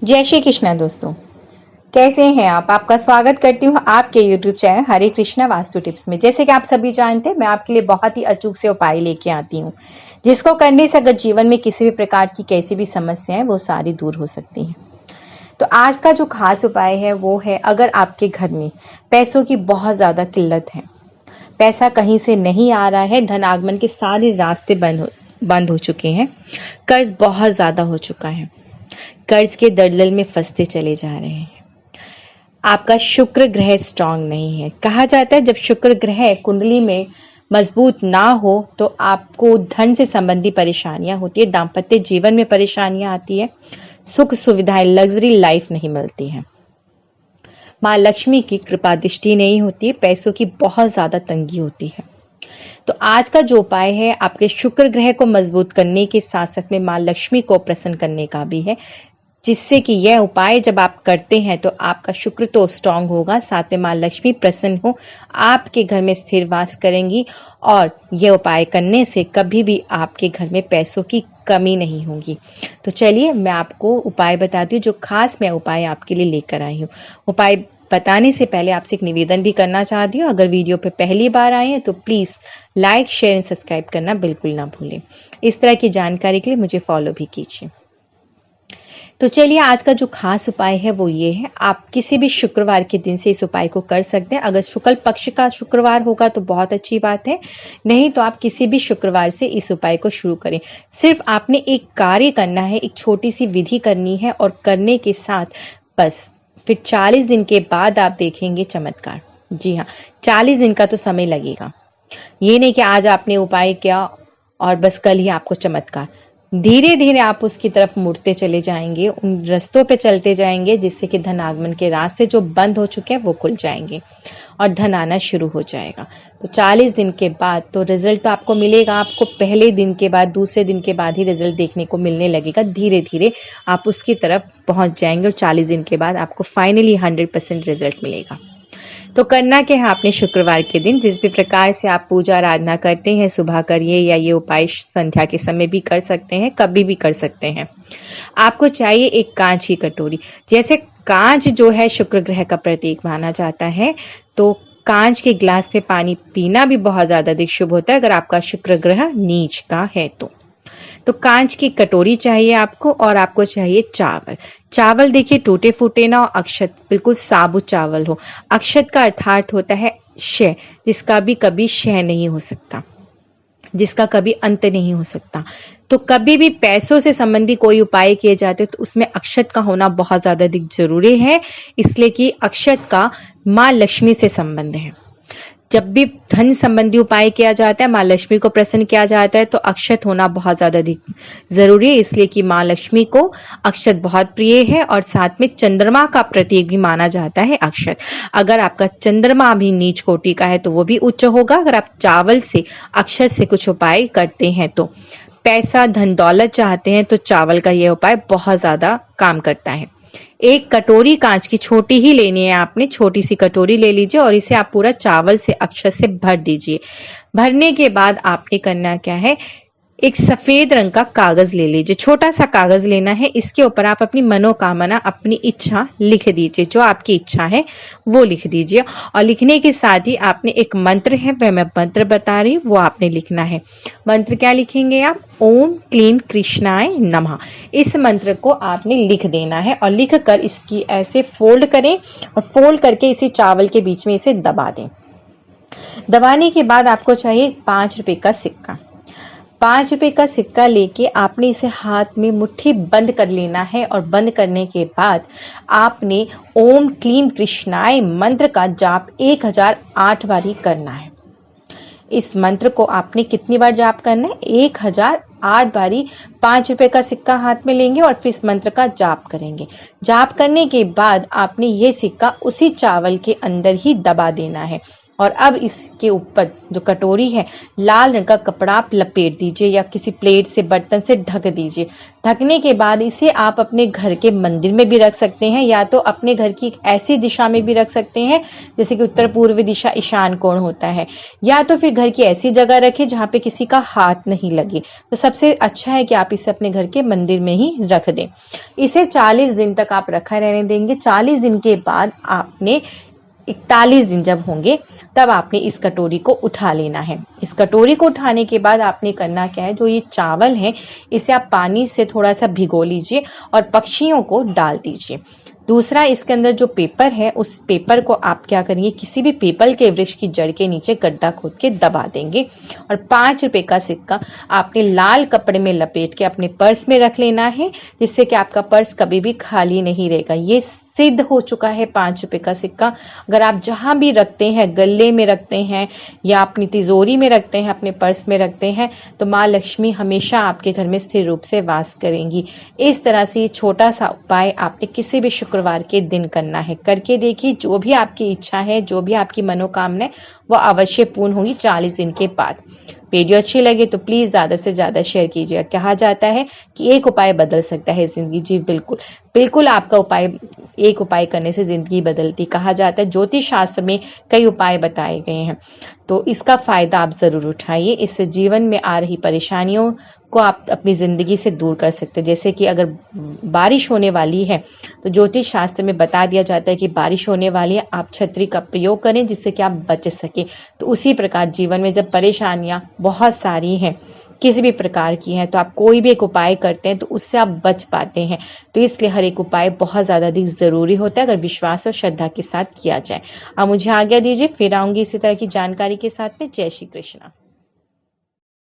जय श्री कृष्णा दोस्तों, कैसे हैं आप? आपका स्वागत करती हूँ आपके YouTube चैनल हरे कृष्णा वास्तु टिप्स में। जैसे कि आप सभी जानते हैं, मैं आपके लिए बहुत ही अचूक से उपाय लेके आती हूँ, जिसको करने से अगर जीवन में किसी भी प्रकार की कैसी भी समस्या है वो सारी दूर हो सकती हैं। तो आज का जो खास उपाय है वो है, अगर आपके घर में पैसों की बहुत ज़्यादा किल्लत है, पैसा कहीं से नहीं आ रहा है, धन आगमन के सारे रास्ते बंद हो चुके हैं, कर्ज बहुत ज़्यादा हो चुका है, कर्ज के दलदल में फंसते चले जा रहे हैं, आपका शुक्र ग्रह स्ट्रांग नहीं है। कहा जाता है जब शुक्र ग्रह कुंडली में मजबूत ना हो तो आपको धन से संबंधी परेशानियां होती है, दाम्पत्य जीवन में परेशानियां आती है, सुख सुविधाएं लग्जरी लाइफ नहीं मिलती है, माँ लक्ष्मी की कृपा दृष्टि नहीं होती है, पैसों की बहुत ज्यादा तंगी होती है। तो आज का जो उपाय है आपके शुक्र ग्रह को मजबूत करने के साथ साथ में माँ लक्ष्मी को प्रसन्न करने का भी है, जिससे कि यह उपाय जब आप करते हैं तो आपका शुक्र तो स्ट्रांग होगा, साथ में माँ लक्ष्मी प्रसन्न हो आपके घर में स्थिर वास करेंगी और यह उपाय करने से कभी भी आपके घर में पैसों की कमी नहीं होगी। तो चलिए मैं आपको उपाय बताती हूँ, जो खास मैं उपाय आपके लिए लेकर आई हूँ। उपाय बताने से पहले आपसे एक निवेदन भी करना चाहती हूँ, अगर वीडियो पे पहली बार आए हैं तो please like share and subscribe करना बिल्कुल ना भूलें। इस तरह की जानकारी के लिए मुझे फॉलो भी कीजिए। तो चलिए आज का जो खास उपाय है वो ये है, आप किसी भी शुक्रवार के दिन से इस उपाय को कर सकते हैं। अगर शुक्ल पक्ष का शुक्रवार होगा तो बहुत अच्छी बात है, नहीं तो आप किसी भी शुक्रवार से इस उपाय को शुरू करें। सिर्फ आपने एक कार्य करना है, एक छोटी सी विधि करनी है और करने के साथ बस फिर 40 दिन के बाद आप देखेंगे चमत्कार। जी हाँ, 40 दिन का तो समय लगेगा। ये नहीं कि आज आपने उपाय किया और बस कल ही आपको चमत्कार। धीरे धीरे आप उसकी तरफ मुड़ते चले जाएंगे, उन रास्तों पे चलते जाएंगे जिससे कि धन आगमन के रास्ते जो बंद हो चुके हैं वो खुल जाएंगे और धन आना शुरू हो जाएगा। तो 40 दिन के बाद तो रिजल्ट तो आपको मिलेगा, आपको पहले दिन के बाद दूसरे दिन के बाद ही रिजल्ट देखने को मिलने लगेगा। धीरे धीरे आप उसकी तरफ पहुंच जाएंगे और 40 दिन के बाद आपको फाइनली 100% रिजल्ट मिलेगा। तो करना क्या है, आपने शुक्रवार के दिन जिस भी प्रकार से आप पूजा आराधना करते हैं सुबह करिए, या ये उपाय संध्या के समय भी कर सकते हैं, कभी भी कर सकते हैं। आपको चाहिए एक कांच की कटोरी। जैसे कांच जो है शुक्र ग्रह का प्रतीक माना जाता है, तो कांच के गिलास में पानी पीना भी बहुत ज्यादा अधिक शुभ होता है अगर आपका शुक्र ग्रह नीच का है तो कांच की कटोरी चाहिए आपको, और आपको चाहिए चावल। चावल देखिए टूटे फूटे ना हो, अक्षत बिल्कुल साबुत चावल हो। अक्षत का अर्थात होता है क्षय, जिसका भी कभी क्षय नहीं हो सकता, जिसका कभी अंत नहीं हो सकता। तो कभी भी पैसों से संबंधी कोई उपाय किए जाते तो उसमें अक्षत का होना बहुत ज्यादा अधिक जरूरी है, इसलिए कि अक्षत का माँ लक्ष्मी से संबंध है। जब भी धन संबंधी उपाय किया जाता है, माँ लक्ष्मी को प्रसन्न किया जाता है, तो अक्षत होना बहुत ज्यादा अधिक जरूरी है, इसलिए कि माँ लक्ष्मी को अक्षत बहुत प्रिय है। और साथ में चंद्रमा का प्रतीक भी माना जाता है अक्षत। अगर आपका चंद्रमा भी नीच कोटि का है तो वो भी उच्च होगा। अगर आप चावल से अक्षत से कुछ उपाय करते हैं तो पैसा धन दौलत चाहते हैं तो चावल का यह उपाय बहुत ज्यादा काम करता है। एक कटोरी कांच की छोटी ही लेनी है, आपने छोटी सी कटोरी ले लीजिए और इसे आप पूरा चावल से अक्षत से भर दीजिए। भरने के बाद आपने करना क्या है, एक सफेद रंग का कागज ले लीजिए, छोटा सा कागज लेना है। इसके ऊपर आप अपनी मनोकामना, अपनी इच्छा लिख दीजिए, जो आपकी इच्छा है वो लिख दीजिए। और लिखने के साथ ही आपने एक मंत्र है, वह मैं मंत्र बता रही हूँ, वो आपने लिखना है। मंत्र क्या लिखेंगे आप, ओम क्लीम कृष्णाय नमः। इस मंत्र को आपने लिख देना है और लिख कर इसकी ऐसे फोल्ड करें और फोल्ड करके इसे चावल के बीच में इसे दबा दें। दबाने के बाद आपको चाहिए 5 रुपए का सिक्का। 5 रुपए का सिक्का लेके आपने इसे हाथ में मुट्ठी बंद कर लेना है और बंद करने के बाद आपने ओम क्लीम कृष्णाय मंत्र का जाप 1008 बार ही करना है। इस मंत्र को आपने कितनी बार जाप करना है, 1008 बारी। 5 रुपए का सिक्का हाथ में लेंगे और फिर इस मंत्र का जाप करेंगे। जाप करने के बाद आपने ये सिक्का उसी चावल के अंदर ही दबा देना है। और अब इसके ऊपर जो कटोरी है लाल रंग का कपड़ा आप लपेट दीजिए या किसी प्लेट से बर्तन से ढक दीजिए। ढकने के बाद इसे आप अपने घर के मंदिर में भी रख सकते हैं या तो अपने घर की ऐसी दिशा में भी रख सकते हैं जैसे कि उत्तर पूर्व दिशा ईशान कोण होता है, या तो फिर घर की ऐसी जगह रखें जहाँ पे किसी का हाथ नहीं लगे। तो सबसे अच्छा है कि आप इसे अपने घर के मंदिर में ही रख दें। इसे 40 दिन तक आप रखा रहने देंगे। 40 दिन के बाद आपने 41 दिन जब होंगे तब आपने इस कटोरी को उठा लेना है। इस कटोरी को उठाने के बाद आपने करना क्या है, जो ये चावल है इसे आप पानी से थोड़ा सा भिगो लीजिए और पक्षियों को डाल दीजिए। दूसरा, इसके अंदर जो पेपर है उस पेपर को आप क्या करेंगे, किसी भी पीपल के वृक्ष की जड़ के नीचे गड्ढा खोद के दबा देंगे और 5 रुपए का सिक्का आपने लाल कपड़े में लपेट के अपने पर्स में रख लेना है, जिससे कि आपका पर्स कभी भी खाली नहीं रहेगा। ये सिद्ध हो चुका है 5 रुपए का सिक्का। अगर आप जहां भी रखते हैं, गले में रखते हैं या अपनी तिजोरी में रखते हैं, अपने पर्स में रखते हैं, तो माँ लक्ष्मी हमेशा आपके घर में स्थिर रूप से वास करेंगी। इस तरह से छोटा सा उपाय आपने किसी भी शुक्रवार के दिन करना है। करके देखिए, जो भी आपकी इच्छा है, जो भी आपकी मनोकामना है, वो अवश्य पूर्ण होगी 40 दिन के बाद। वीडियो अच्छी लगे तो प्लीज ज्यादा से ज्यादा शेयर कीजिएगा। कहा जाता है कि एक उपाय बदल सकता है जिंदगी। जी बिल्कुल, बिल्कुल आपका उपाय, एक उपाय करने से जिंदगी बदलती। कहा जाता है ज्योतिष शास्त्र में कई उपाय बताए गए हैं, तो इसका फायदा आप जरूर उठाइए। इससे जीवन में आ रही परेशानियों को आप अपनी जिंदगी से दूर कर सकते हैं। जैसे कि अगर बारिश होने वाली है तो ज्योतिष शास्त्र में बता दिया जाता है कि बारिश होने वाली है, आप छतरी का प्रयोग करें जिससे कि आप बच सके। तो उसी प्रकार जीवन में जब परेशानियां बहुत सारी हैं, किसी भी प्रकार की हैं, तो आप कोई भी एक उपाय करते हैं तो उससे आप बच पाते हैं। तो इसलिए हर एक उपाय बहुत ज्यादा अधिक जरूरी होता है अगर विश्वास और श्रद्धा के साथ किया जाए। अब मुझे आज्ञा दीजिए, फिर आऊंगी इसी तरह की जानकारी के साथ में। जय श्री कृष्णा।